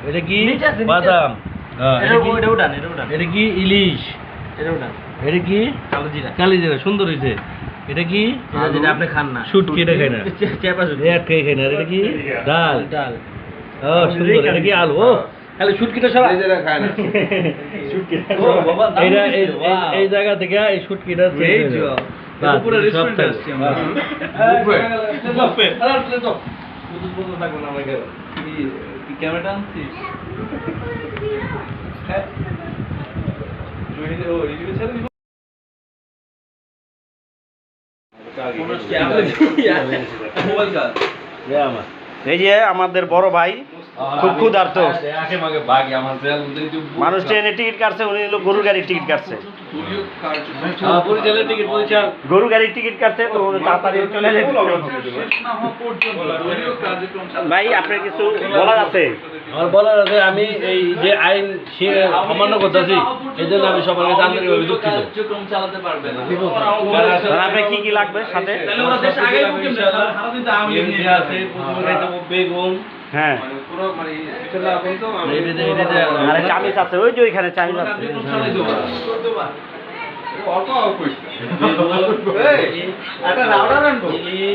এটা কি বাদাম, এটা কি ইলিশ, এটা কি কালিজিরা, সুন্দর হয়েছে। এটা কি আপনি খান না, শুটকি, এটা খাই না, খাই না। এটা কি ডাল, ও সুন্দর। এটা কি আলু, ও খালি শুটকিটা সব খায় না। এই জায়গা থেকে এই শুটকিটা ক্যামেরা আনছিস? এই যে আমাদের বড় ভাই খুব ক্ষুধার্ত, মানুষ ট্রেনে টিকিট কাটছে, উনি হলো গরুর গাড়ির টিকিট কাটছে, গরুর গাড়ির টিকিট কাটছে। তো তাড়াতাড়ি চলে যাবে। ভাই আপনার কিছু বলার আছে? আমার বলার আছে, আমি এই যে আইন অমান্য করতেছি, এই জন্য আমি সবার কাছে আন্তরিকভাবে দুঃখিত। আপনার কি কি লাগবে সাথে? বেগুন, হ্যাঁ, আর চামিচ আছে, ওই যে ওইখানে চামিচ আছে। ইলিশ,